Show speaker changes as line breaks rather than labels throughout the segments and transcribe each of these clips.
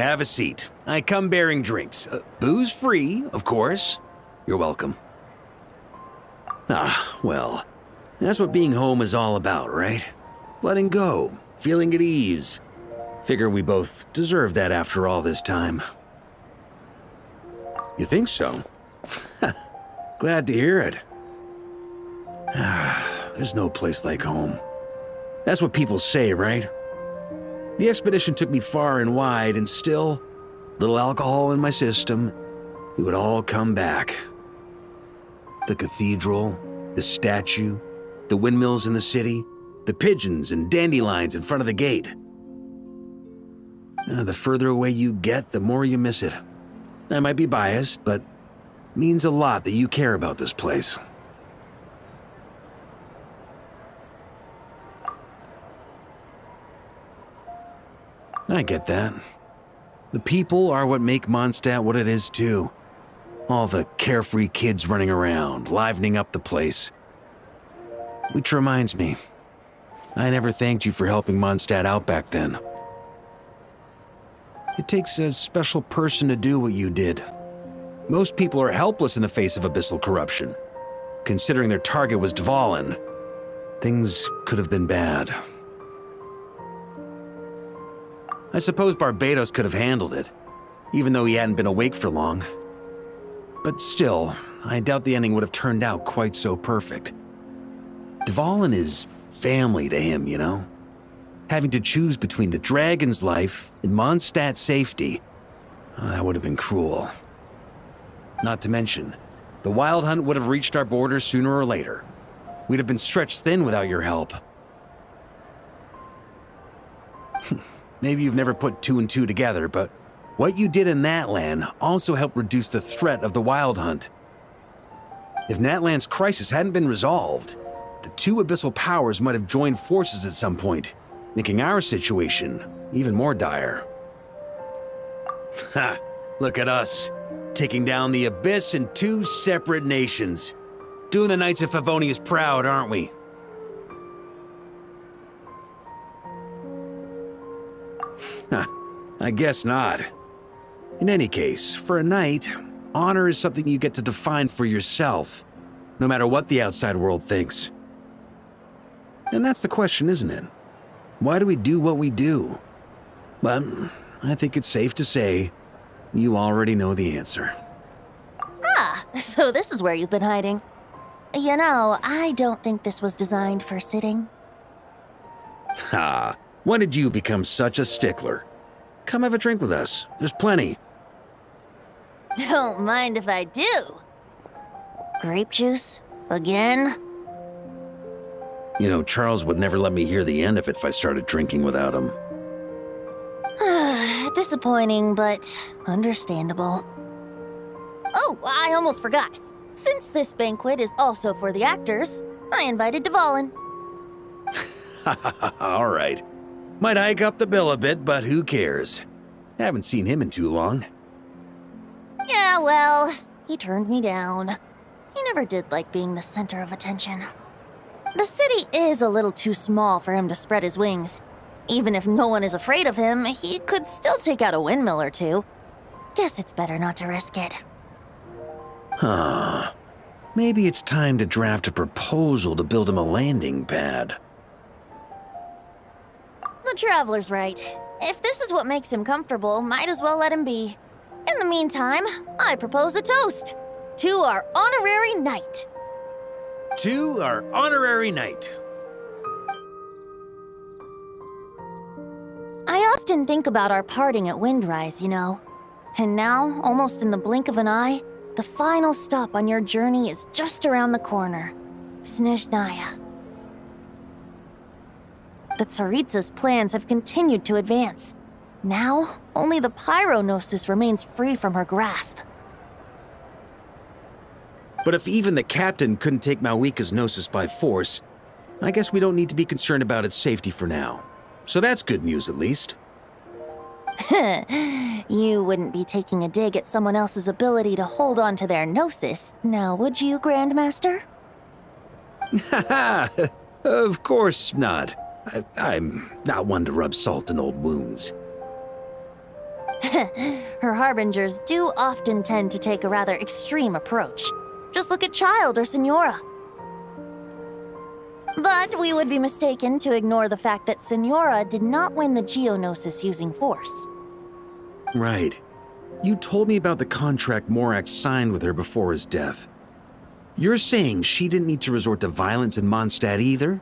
Have a seat. I come bearing drinks. Booze free, of course. You're welcome. Ah, well, that's what being home is all about, right? Letting go, feeling at ease. Figure we both deserve that after all this time. You think so? Glad to hear it. There's no place like home. That's what people say, right? The expedition took me far and wide, and still, little alcohol in my system, it would all come back. The cathedral, the statue, the windmills in the city, the pigeons and dandelions in front of the gate. The further away you get, the more you miss it. I might be biased, but it means a lot that you care about this place. I get that. The people are what make Mondstadt what it is, too. All the carefree kids running around, livening up the place. Which reminds me, I never thanked you for helping Mondstadt out back then. It takes a special person to do what you did. Most people are helpless in the face of abyssal corruption. Considering their target was Dvalin, things could have been bad. I suppose Barbados could have handled it, even though he hadn't been awake for long. But still, I doubt the ending would have turned out quite so perfect. Dvalin is family to him, you know? Having to choose between the dragon's life and Mondstadt's safety, that would have been cruel. Not to mention, the wild hunt would have reached our borders sooner or later. We'd have been stretched thin without your help. Maybe you've never put two and two together, but what you did in Natlan also helped reduce the threat of the wild hunt. If Natlan's crisis hadn't been resolved, the two abyssal powers might have joined forces at some point, making our situation even more dire. Ha! Look at us, taking down the Abyss in two separate nations. Doing the Knights of Favonius proud, aren't we? I guess not. In any case, for a knight, honor is something you get to define for yourself, no matter what the outside world thinks. And that's the question, isn't it? Why do we do what we do? But I think it's safe to say you already know the answer.
Ah, so this is where you've been hiding. You know, I don't think this was designed for sitting.
Ha! When did you become such a stickler? Come have a drink with us. There's plenty.
Don't mind if I do. Grape juice? Again?
You know, Charles would never let me hear the end of it if I started drinking without him.
Disappointing, but understandable. Oh, I almost forgot. Since this banquet is also for the actors, I invited Dvalin.
All right. Might hike up the bill a bit, but who cares? Haven't seen him in too long.
Yeah, well, he turned me down. He never did like being the center of attention. The city is a little too small for him to spread his wings. Even if no one is afraid of him, he could still take out a windmill or two. Guess it's better not to risk it.
Huh. Maybe it's time to draft a proposal to build him a landing pad.
The Traveler's right. If this is what makes him comfortable, might as well let him be. In the meantime, I propose a toast to our honorary knight.
To our honorary knight.
I often think about our parting at Windrise, you know. And now, almost in the blink of an eye, the final stop on your journey is just around the corner. Snezhnaya. The Tsaritsa's plans have continued to advance. Now, only the Pyronosis remains free from her grasp.
But if even the captain couldn't take Malwika's Gnosis by force, I guess we don't need to be concerned about its safety for now. So that's good news, at least.
You wouldn't be taking a dig at someone else's ability to hold on to their Gnosis, now would you, Grandmaster?
Haha, of course not. I'm not one to rub salt in old wounds.
Her harbingers do often tend to take a rather extreme approach. Just look at Child or Senora. But we would be mistaken to ignore the fact that Senora did not win the Geonosis using force.
Right. You told me about the contract Morak signed with her before his death. You're saying she didn't need to resort to violence in Mondstadt either?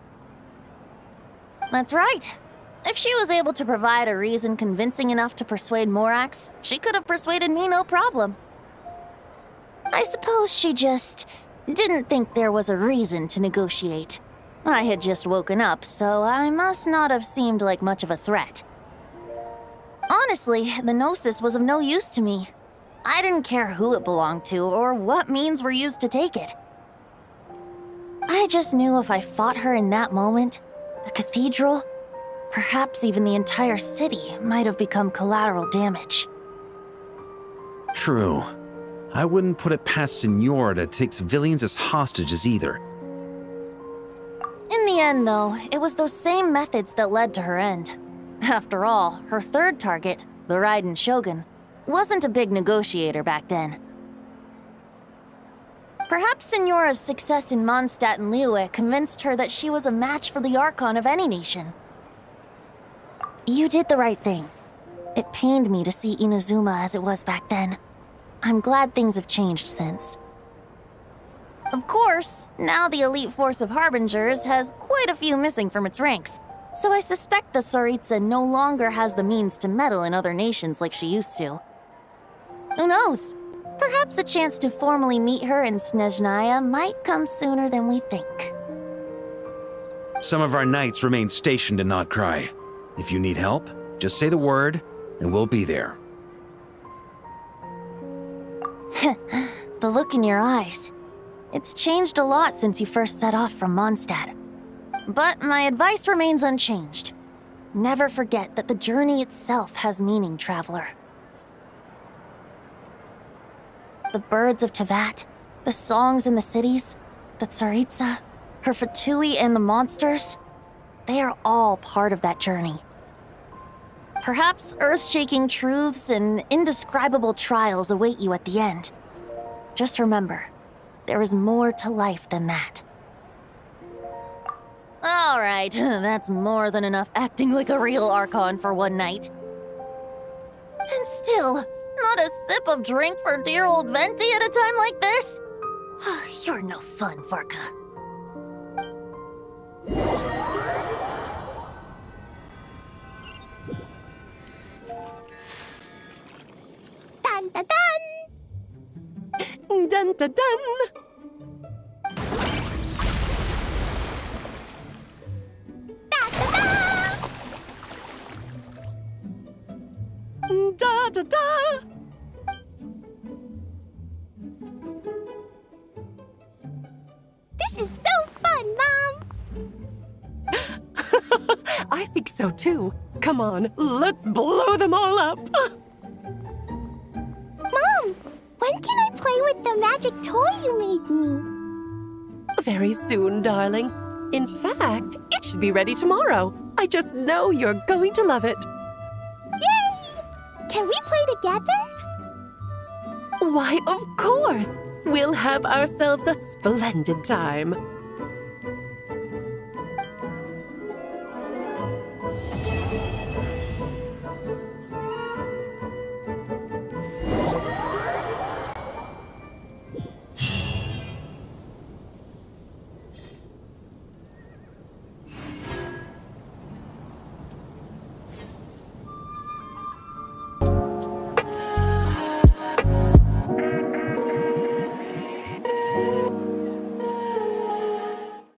That's right. If she was able to provide a reason convincing enough to persuade Morax, she could have persuaded me no problem. I suppose she just didn't think there was a reason to negotiate. I had just woken up, so I must not have seemed like much of a threat. Honestly, the Gnosis was of no use to me. I didn't care who it belonged to or what means were used to take it. I just knew if I fought her in that moment, the cathedral, perhaps even the entire city, might have become collateral damage.
True. I wouldn't put it past Senora to take civilians as hostages either.
In the end, though, it was those same methods that led to her end. After all, her third target, the Raiden Shogun, wasn't a big negotiator back then. Perhaps Senora's success in Mondstadt and Liyue convinced her that she was a match for the Archon of any nation. You did the right thing. It pained me to see Inazuma as it was back then. I'm glad things have changed since. Of course, now the elite force of Harbingers has quite a few missing from its ranks, so I suspect the Tsaritsa no longer has the means to meddle in other nations like she used to. Who knows? Perhaps a chance to formally meet her in Snezhnaya might come sooner than we think.
Some of our knights remain stationed in Not Cry. If you need help, just say the word, and we'll be there.
The look in your eyes. It's changed a lot since you first set off from Mondstadt. But my advice remains unchanged. Never forget that the journey itself has meaning, traveler. The birds of Tevat, the songs in the cities, the Tsaritsa, her Fatui and the monsters, they are all part of that journey. Perhaps earth-shaking truths and indescribable trials await you at the end. Just remember, there is more to life than that. All right, that's more than enough acting like a real Archon for one night. And still, not a sip of drink for dear old Venti at a time like this? You're no fun, Varka.
Dun dun dun! Dun dun dun! Da da da! This is so fun, Mom! I think so too. Come on, let's blow them all up! Mom, when can I play with the magic toy you made me? Very soon, darling. In fact, it should be ready tomorrow. I just know you're going to love it. Yay! Can we play together? Why, of course! We'll have ourselves a splendid time.